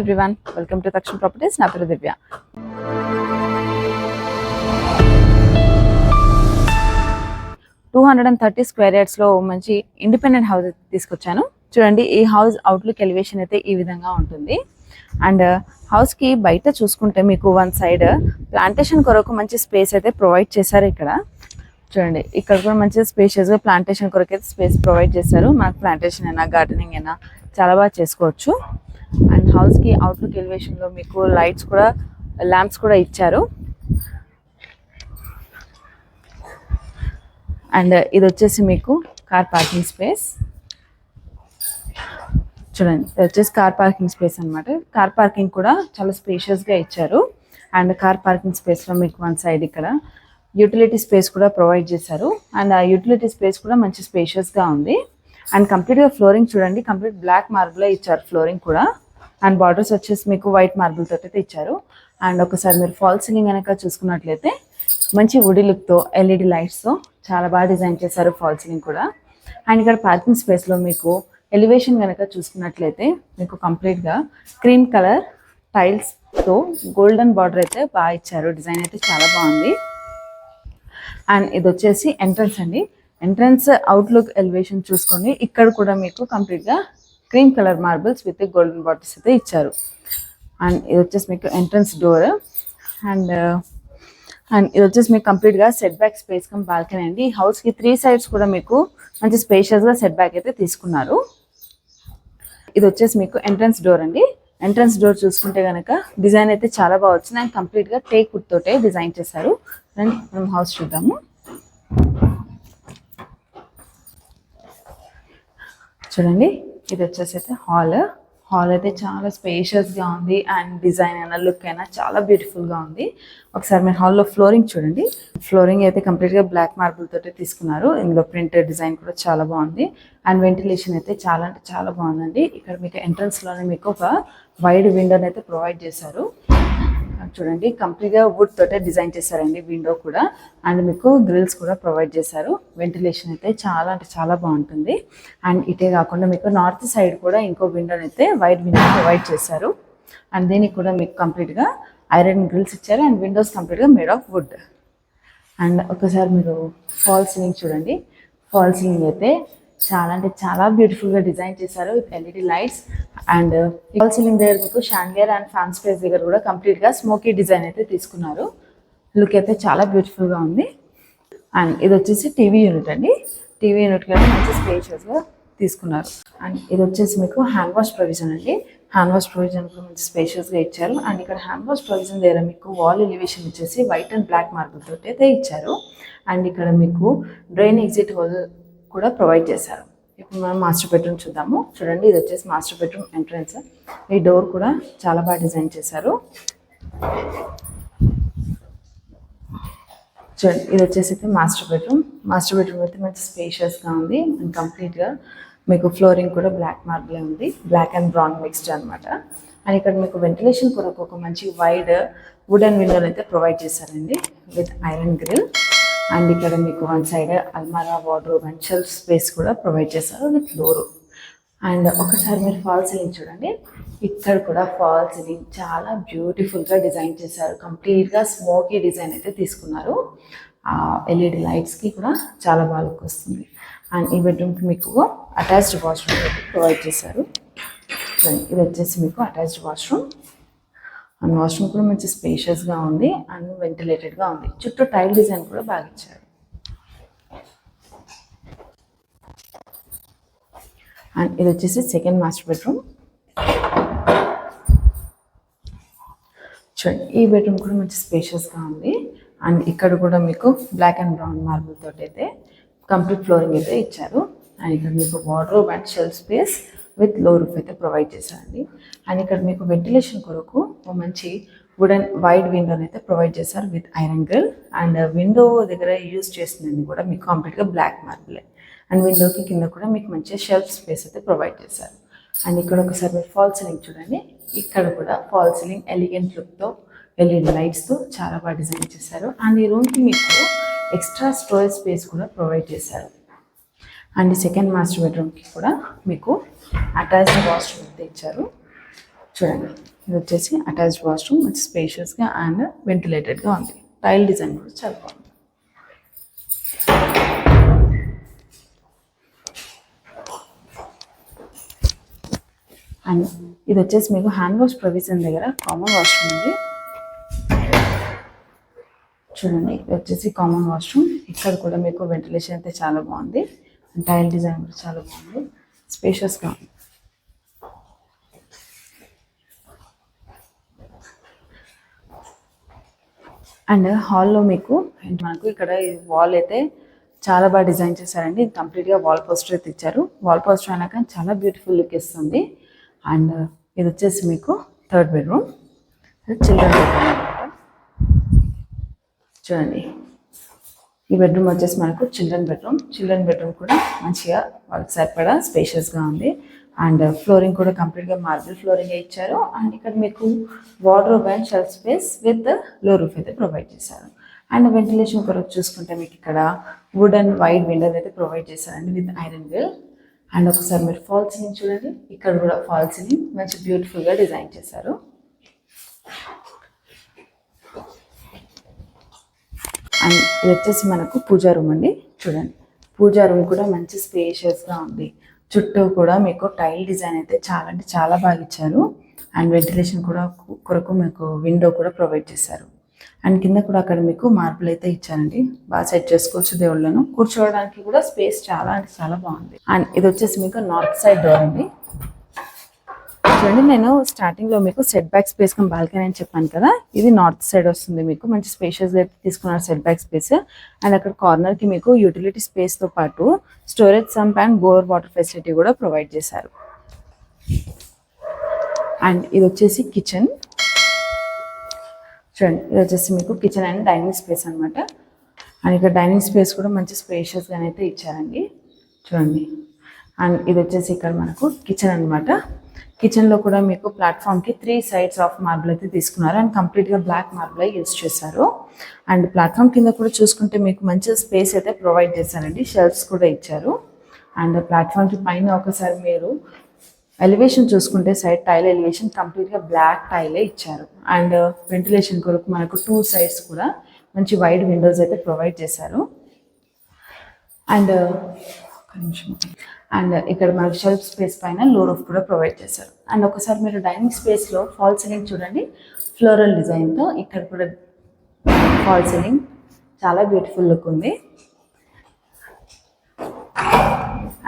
Everyone, welcome to తక్షణ properties. నా పేరు దివ్య. టూ 230 స్క్వేర్ యార్డ్స్లో మంచి ఇండిపెండెంట్ హౌస్ తీసుకొచ్చాను. చూడండి, ఈ హౌస్ అవుట్లుక్ ఎలివేషన్ అయితే ఈ విధంగా ఉంటుంది. అండ్ హౌస్కి బయట చూసుకుంటే మీకు వన్ సైడ్ ప్లాంటేషన్ కొరకు మంచి స్పేస్ అయితే ప్రొవైడ్ చేశారు. ఇక్కడ చూడండి, ఇక్కడ కూడా మంచి స్పేషియస్గా ప్లాంటేషన్ కొరకు అయితే స్పేస్ ప్రొవైడ్ చేశారు. మనకు ప్లాంటేషన్ అయినా గార్డెనింగ్ అయినా చాలా బాగా చేసుకోవచ్చు. అండ్ హౌస్కి అవుట్లుక్ ఎలివేషన్లో మీకు లైట్స్ కూడా, ల్యాంప్స్ కూడా ఇచ్చారు. అండ్ ఇది వచ్చేసి మీకు కార్ పార్కింగ్ స్పేస్. చూడండి, ఇది వచ్చేసి కార్ పార్కింగ్ స్పేస్ అనమాట. కార్ పార్కింగ్ కూడా చాలా స్పేషియస్గా ఇచ్చారు. అండ్ కార్ పార్కింగ్ స్పేస్లో మీకు వన్ సైడ్ ఇక్కడ యూటిలిటీ స్పేస్ కూడా ప్రొవైడ్ చేశారు. అండ్ ఆ యూటిలిటీ స్పేస్ కూడా మంచి స్పేషియస్గా ఉంది. అండ్ కంప్లీట్గా ఫ్లోరింగ్ చూడండి, కంప్లీట్ బ్లాక్ మార్బుల్ ఇచ్చారు ఫ్లోరింగ్ కూడా. అండ్ బార్డర్స్ వచ్చేసి మీకు వైట్ మార్బుల్ తోటి అయితే ఇచ్చారు. అండ్ ఒకసారి మీరు ఫాల్ సీలింగ్ కనుక చూసుకున్నట్లయితే మంచి వుడీ లుక్తో ఎల్ఈడి లైట్స్తో చాలా బాగా డిజైన్ చేశారు ఫాల్ సీలింగ్ కూడా. అండ్ ఇక్కడ పార్కింగ్ స్పేస్లో మీకు ఎలివేషన్ కనుక చూసుకున్నట్లయితే మీకు కంప్లీట్గా క్రీమ్ కలర్ టైల్స్తో గోల్డెన్ బార్డర్ అయితే బాగా ఇచ్చారు. డిజైన్ అయితే చాలా బాగుంది. అండ్ ఇది వచ్చేసి ఎంట్రన్స్ అండి. ఎంట్రన్స్ అవుట్లుక్ ఎలివేషన్ చూసుకొని ఇక్కడ కూడా మీకు కంప్లీట్గా cream colour marbles with golden borders అయితే ఇచ్చారు. అండ్ ఇది వచ్చేసి మీకు ఎంట్రన్స్ డోర్. అండ్ ఇది వచ్చేసి మీకు కంప్లీట్గా set back space come balcony అండి. ఈ హౌస్కి 3 సైడ్స్ కూడా మీకు మంచి స్పేషియస్గా సెట్ బ్యాక్ అయితే తీసుకున్నారు. ఇది వచ్చేసి మీకు ఎంట్రన్స్ డోర్ అండి. ఎంట్రన్స్ డోర్ చూసుకుంటే కనుక డిజైన్ అయితే చాలా బాగా వచ్చింది. అండ్ కంప్లీట్గా టేక్ వుడ్ తోటే డిజైన్ చేశారు. అండ్ మనం హౌస్ చూద్దాము. చూడండి, ఇది వచ్చేసి అయితే హాల్ అయితే చాలా స్పేషియస్గా ఉంది. అండ్ డిజైన్ అయినా లుక్ అయినా చాలా బ్యూటిఫుల్గా ఉంది. ఒకసారి మీరు హాల్లో ఫ్లోరింగ్ చూడండి. ఫ్లోరింగ్ అయితే కంప్లీట్గా బ్లాక్ మార్బుల్ తోటి తీసుకున్నారు. ఇందులో ప్రింటెడ్ డిజైన్ కూడా చాలా బాగుంది. అండ్ వెంటిలేషన్ అయితే చాలా అంటే చాలా బాగుందండి. ఇక్కడ మీకు ఎంట్రన్స్లోనే మీకు ఒక వైడ్ విండోని అయితే ప్రొవైడ్ చేశారు. చూడండి, కంప్లీట్గా వుడ్ తోటే డిజైన్ చేశారండి విండో కూడా. అండ్ మీకు గ్రిల్స్ కూడా ప్రొవైడ్ చేశారు. వెంటిలేషన్ అయితే చాలా అంటే చాలా బాగుంటుంది. అండ్ ఇటే కాకుండా మీకు నార్త్ సైడ్ కూడా ఇంకో విండోని అయితే వైడ్ విండో ప్రొవైడ్ చేశారు. అండ్ దీనికి కూడా మీకు కంప్లీట్గా ఐరన్ గ్రిల్స్ ఇచ్చారు. అండ్ విండోస్ కంప్లీట్గా మేడ్ ఆఫ్ వుడ్. అండ్ ఒకసారి మీరు ఫాల్ సీలింగ్ చూడండి. ఫాల్ సీలింగ్ అయితే చాలా అంటే చాలా బ్యూటిఫుల్గా డిజైన్ చేశారు with LED lights. And fall ceiling దగ్గర మీకు షాండియర్ అండ్ ఫ్యాన్ స్పేస్ దగ్గర కూడా కంప్లీట్గా స్మోకీ డిజైన్ అయితే తీసుకున్నారు. లుక్ అయితే చాలా బ్యూటిఫుల్గా ఉంది. అండ్ ఇది వచ్చేసి టీవీ యూనిట్ అండి. టీవీ యూనిట్ కూడా మంచి స్పేషియస్గా తీసుకున్నారు. అండ్ ఇది వచ్చేసి మీకు హ్యాండ్ వాష్ ప్రొవిజన్ అండి. హ్యాండ్ వాష్ ప్రొవిజన్ కూడా మంచి స్పేషియస్గా ఇచ్చారు. అండ్ ఇక్కడ హ్యాండ్ వాష్ ప్రొవిజన్ దగ్గర మీకు వాల్ ఎలివేషన్ వచ్చేసి వైట్ అండ్ బ్లాక్ మార్బుల్ తోటి అయితే ఇచ్చారు. అండ్ ఇక్కడ మీకు డ్రైన్ ఎగ్జిట్ హోల్ కూడా ప్రొవైడ్ చేశారు. ఇప్పుడు మనం మాస్టర్ బెడ్రూమ్ చూద్దాము. చూడండి, ఇది వచ్చేసి మాస్టర్ బెడ్రూమ్ ఎంట్రన్స్. ఈ డోర్ కూడా చాలా బాగా డిజైన్ చేశారు. చూడండి, ఇది వచ్చేసి అయితే మాస్టర్ బెడ్రూమ్. మాస్టర్ బెడ్రూమ్ అయితే మంచి స్పేషియస్గా ఉంది. అండ్ కంప్లీట్గా మీకు ఫ్లోరింగ్ కూడా బ్లాక్ మార్బుల్ ఉంది. బ్లాక్ అండ్ బ్రౌన్ మిక్స్డ్ అనమాట. అండ్ ఇక్కడ మీకు వెంటిలేషన్ కొరకు ఒక మంచి వైడ్ వుడెన్ విండోని అయితే ప్రొవైడ్ చేశారండి విత్ ఐరన్ గ్రిల్. అండ్ ఇక్కడ మీకు వన్ సైడ్ అల్మారా, వార్డ్రోబ్ అండ్ షెల్ఫ్ స్పేస్ కూడా ప్రొవైడ్ చేశారు విత్ ఫ్లోర్. అండ్ ఒకసారి మీరు ఫాల్ సీలింగ్ చూడండి. ఇక్కడ కూడా ఫాల్ సీలింగ్ చాలా బ్యూటిఫుల్గా డిజైన్ చేశారు. కంప్లీట్గా స్మోకీ డిజైన్ అయితే తీసుకున్నారు. ఎల్ఈడి లైట్స్కి కూడా చాలా బాగా లుక్ వస్తుంది. అండ్ ఈ బెడ్రూమ్కి మీకు అటాచ్డ్ వాష్రూమ్ ప్రొవైడ్ చేశారు. ఇది వచ్చేసి మీకు అటాచ్డ్ వాష్రూమ్. అండ్ వాష్రూమ్ కూడా మంచి స్పేషియస్గా ఉంది. అండ్ వెంటిలేటెడ్గా ఉంది. చుట్టూ టైల్ డిజైన్ కూడా బాగా ఇచ్చారు. అండ్ ఇది వచ్చేసి సెకండ్ మాస్టర్ బెడ్రూమ్. చూడండి, ఈ బెడ్రూమ్ కూడా మంచి స్పేషియస్గా ఉంది. అండ్ ఇక్కడ కూడా మీకు బ్లాక్ అండ్ బ్రౌన్ మార్బుల్ తోటి అయితే కంప్లీట్ ఫ్లోరింగ్ అయితే ఇచ్చారు. అండ్ ఇక్కడ మీకు wardrobe and shelf space with లో రూఫ్ అయితే ప్రొవైడ్ చేశారండి. అండ్ ఇక్కడ మీకు వెంటిలేషన్ కొరకు మంచి వుడెన్ వైడ్ విండోని అయితే ప్రొవైడ్ చేశారు with iron grill. And window దగ్గర యూజ్ చేసింది కూడా మీకు కంప్లీట్గా బ్లాక్ మార్బులే. అండ్ విండోకి కింద కూడా మీకు మంచి షెల్ఫ్ స్పేస్ అయితే ప్రొవైడ్ చేశారు. అండ్ ఇక్కడ ఒకసారి మీరు ఫాల్ సీలింగ్ చూడండి. ఇక్కడ కూడా ఫాల్ సీలింగ్ ఎలిగెంట్ లుక్తో ఎల్ఈడి లైట్స్తో చాలా బాగా డిజైన్ చేశారు. అండ్ ఈ రూమ్కి మీకు ఎక్స్ట్రా స్టోరేజ్ స్పేస్ కూడా ప్రొవైడ్ చేశారు. అండ్ సెకండ్ మాస్టర్ బెడ్రూమ్కి కూడా మీకు అటాచ్డ్ వాష్రూమ్ అయితే ఇచ్చారు. చూడండి, ఇది వచ్చేసి అటాచ్డ్ వాష్రూమ్, మంచి స్పేషియస్గా అండ్ వెంటిలేటెడ్గా ఉంది. టైల్ డిజైన్ కూడా చాలా బాగుంది. అండ్ ఇది వచ్చేసి మీకు హ్యాండ్ వాష్ ప్రొవిజన్ దగ్గర కామన్ వాష్రూమ్ ఉంది. చూడండి, ఇది వచ్చేసి కామన్ వాష్రూమ్. ఇక్కడ కూడా మీకు వెంటిలేషన్ అయితే చాలా బాగుంది. టైల్ డిజైన్ కూడా చాలా బాగుంది, స్పేషియస్గా ఉంది. అండ్ హాల్లో మీకు మనకు ఇక్కడ వాల్ అయితే చాలా బాగా డిజైన్ చేశారండి. కంప్లీట్గా వాల్ పోస్టర్ అయితే ఇచ్చారు. వాల్ పోస్టర్ అయినా కానీ చాలా బ్యూటిఫుల్ లుక్ ఇస్తుంది. అండ్ ఇది వచ్చేసి మీకు థర్డ్ బెడ్రూమ్, చిల్డ్రన్ బెడ్రూమ్ అనమాట. చూడండి, ఈ బెడ్రూమ్ వచ్చేసి మనకు చిల్డ్రన్ బెడ్రూమ్ కూడా మంచిగా వాళ్ళకి సరిపడా స్పేషియస్గా ఉంది. అండ్ ఫ్లోరింగ్ కూడా కంప్లీట్గా మార్బుల్ ఫ్లోరింగ్ ఇచ్చారు. అండ్ ఇక్కడ మీకు wardrobe and shelf space with లో రూఫ్ అయితే ప్రొవైడ్ చేశారు. అండ్ వెంటిలేషన్ కొరకు చూసుకుంటే మీకు ఇక్కడ వుడ్ అండ్ వైడ్ విండోస్ అయితే ప్రొవైడ్ చేశారండి విత్ ఐరన్ గ్రిల్. అండ్ ఒకసారి మీరు ఫాల్ సీలింగ్ చూడండి, ఇక్కడ కూడా ఫాల్ సీలింగ్ మంచి బ్యూటిఫుల్గా డిజైన్ చేశారు. అండ్ ఇది వచ్చేసి మనకు పూజా రూమ్ అండి. చూడండి, పూజా రూమ్ కూడా మంచి స్పేషియస్గా ఉంది. చుట్టూ కూడా మీకు టైల్ డిజైన్ అయితే చాలా అంటే చాలా బాగా ఇచ్చారు. అండ్ వెంటిలేషన్ కూడా కొరకు మీకు విండో కూడా ప్రొవైడ్ చేశారు. అండ్ కింద కూడా అక్కడ మీకు మార్బుల్ అయితే ఇచ్చారండి, బాగా సెట్ చేసుకోవచ్చు దేవుళ్ళను. కూర్చోవడానికి కూడా స్పేస్ చాలా అంటే చాలా బాగుంది. అండ్ ఇది వచ్చేసి మీకు నార్త్ సైడ్ డోర్ అండి. చూడండి, నేను స్టార్టింగ్లో మీకు set back space come balcony అని చెప్పాను కదా, ఇది నార్త్ సైడ్ వస్తుంది. మీకు మంచి స్పేషియస్ అయితే తీసుకున్నారు సెట్ బ్యాక్ స్పేస్. అండ్ అక్కడ కార్నర్కి మీకు యూటిలిటీ స్పేస్తో పాటు storage sump and bore water facility కూడా ప్రొవైడ్ చేశారు. అండ్ ఇది వచ్చేసి కిచెన్. చూడండి, ఇది వచ్చేసి మీకు కిచెన్ అండ్ డైనింగ్ స్పేస్ అనమాట. అండ్ ఇక్కడ డైనింగ్ స్పేస్ కూడా మంచి స్పేషియస్గా అయితే ఇచ్చారండి. చూడండి, అండ్ ఇది వచ్చేసి ఇక్కడ మనకు కిచెన్ అనమాట. కిచెన్లో కూడా మీకు ప్లాట్ఫామ్కి 3 sides ఆఫ్ మార్బుల్ అయితే తీసుకున్నారు. అండ్ కంప్లీట్గా బ్లాక్ మార్బుల్ యూజ్ చేశారు. అండ్ ప్లాట్ఫామ్ కింద కూడా చూసుకుంటే మీకు మంచి స్పేస్ అయితే ప్రొవైడ్ చేశారండి, షెల్ఫ్స్ కూడా ఇచ్చారు. అండ్ ప్లాట్ఫామ్కి పైన ఒకసారి మీరు ఎలివేషన్ చూసుకుంటే సైడ్ టైల్ ఎలివేషన్ కంప్లీట్గా బ్లాక్ టైలే ఇచ్చారు. అండ్ వెంటిలేషన్ కొరకు మనకు 2 sides కూడా మంచి వైడ్ విండోస్ అయితే ప్రొవైడ్ చేశారు. అండ్ ఇక్కడ మనకు షెల్ఫ్ స్పేస్ పైన లో రూఫ్ కూడా ప్రొవైడ్ చేశారు. అండ్ ఒకసారి మీరు డైనింగ్ స్పేస్లో ఫాల్ సీలింగ్ చూడండి, ఫ్లోరల్ డిజైన్తో. ఇక్కడ కూడా ఫాల్ సీలింగ్ చాలా బ్యూటిఫుల్ లుక్ ఉంది.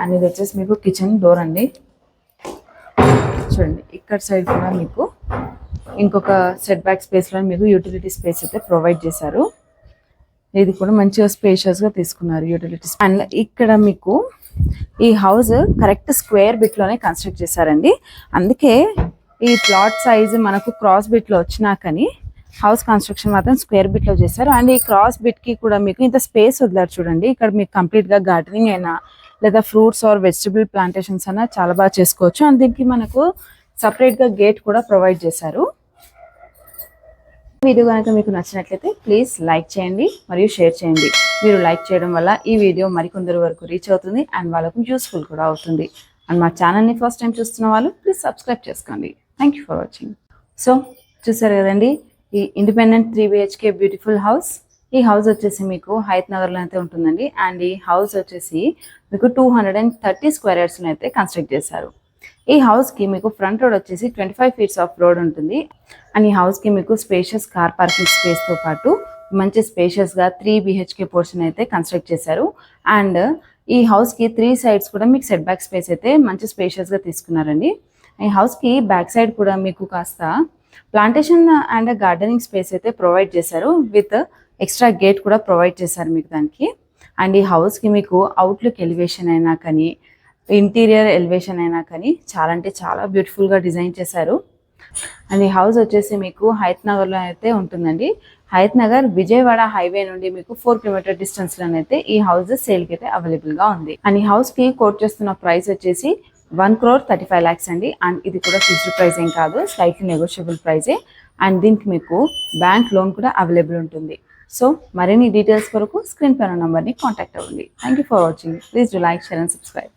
అండ్ ఇది వచ్చేసి మీకు కిచెన్ డోర్ అండి. చూడండి, ఇక్కడ సైడ్ కూడా మీకు ఇంకొక సెట్ బ్యాక్ స్పేస్లో మీకు యూటిలిటీ స్పేస్ అయితే ప్రొవైడ్ చేశారు. ఇది కూడా మంచిగా స్పేషియస్గా తీసుకున్నారు యూటిలిటీస్. అండ్ ఇక్కడ మీకు ఈ హౌస్ కరెక్ట్ స్క్వేర్ బిట్లోనే కన్స్ట్రక్ట్ చేశారండి. అందుకే ఈ ప్లాట్ సైజ్ మనకు క్రాస్ బిట్లో వచ్చినా కానీ హౌస్ కన్స్ట్రక్షన్ మాత్రం స్క్వేర్ బిట్లో చేశారు. అండ్ ఈ క్రాస్ బిట్కి కూడా మీకు ఇంత స్పేస్ వదిలారు చూడండి. ఇక్కడ మీకు కంప్లీట్గా గార్డెనింగ్ అయినా లేదా ఫ్రూట్స్ ఆర్ వెజిటబుల్ ప్లాంటేషన్స్ అయినా చాలా బాగా చేసుకోవచ్చు. అండ్ దీనికి మనకు సపరేట్గా గేట్ కూడా ప్రొవైడ్ చేశారు. వీడియో కనుక మీకు నచ్చినట్లయితే ప్లీజ్ లైక్ చేయండి మరియు షేర్ చేయండి. మీరు లైక్ చేయడం వల్ల ఈ వీడియో మరికొందరు వరకు రీచ్ అవుతుంది అండ్ వాళ్ళకు యూస్ఫుల్ కూడా అవుతుంది. అండ్ మా ఛానల్ని ఫస్ట్ టైం చూస్తున్న వాళ్ళు ప్లీజ్ సబ్స్క్రైబ్ చేసుకోండి. Thank you for watching. So చూసారు కదండి, ఈ ఇండిపెండెంట్ 3 BHK బ్యూటిఫుల్ హౌస్. ఈ హౌస్ వచ్చేసి మీకు హయత్ నగర్లో అయితే ఉంటుందండి. అండ్ ఈ హౌస్ వచ్చేసి మీకు 230 square yardsలో అయితే కన్స్ట్రక్ట్ చేశారు. ఈ హౌస్కి మీకు ఫ్రంట్ రోడ్ వచ్చేసి 25 feet ఆఫ్ రోడ్ ఉంటుంది. అండ్ ఈ హౌస్కి మీకు స్పేషియస్ కార్ పార్కింగ్ స్పేస్తో పాటు మంచి స్పేషియస్గా 3 BHK పోర్షన్ అయితే కన్స్ట్రక్ట్ చేశారు. అండ్ ఈ హౌస్కి 3 sides కూడా మీకు సెట్ బ్యాక్ స్పేస్ అయితే మంచి స్పేషియస్గా తీసుకున్నారండి. ఈ హౌస్కి బ్యాక్ సైడ్ కూడా మీకు కాస్త ప్లాంటేషన్ అండ్ గార్డెనింగ్ స్పేస్ అయితే ప్రొవైడ్ చేశారు విత్ ఎక్స్ట్రా గేట్ కూడా ప్రొవైడ్ చేశారు మీకు దానికి. అండ్ ఈ హౌస్కి మీకు అవుట్లుక్ ఎలివేషన్ అయినా కానీ ఇంటీరియర్ ఎలివేషన్ అయినా కానీ చాలా అంటే చాలా బ్యూటిఫుల్గా డిజైన్ చేశారు. అండ్ ఈ హౌస్ వచ్చేసి మీకు హయత్ నగర్లో అయితే ఉంటుందండి. హయత్ నగర్ విజయవాడ హైవే నుండి మీకు 4 kilometer డిస్టెన్స్లోనైతే ఈ హౌస్ సేల్కి అయితే అవైలబుల్గా ఉంది. అండ్ ఈ హౌస్కి కోట్ చేస్తున్న ప్రైస్ వచ్చేసి 1,35 lakhs అండి. అండ్ ఇది కూడా ఫిక్స్డ్ ప్రైస్ ఏం కాదు, స్లైట్లీ నెగోషియబుల్ ప్రైజే. అండ్ దీనికి మీకు బ్యాంక్ లోన్ కూడా అవైలబుల్ ఉంటుంది. సో మరిన్ని డీటెయిల్స్ కొరకు స్క్రీన్ పైన నంబర్ని కాంటాక్ట్ అవ్వండి. Thank you for watching. Please do like, share and subscribe.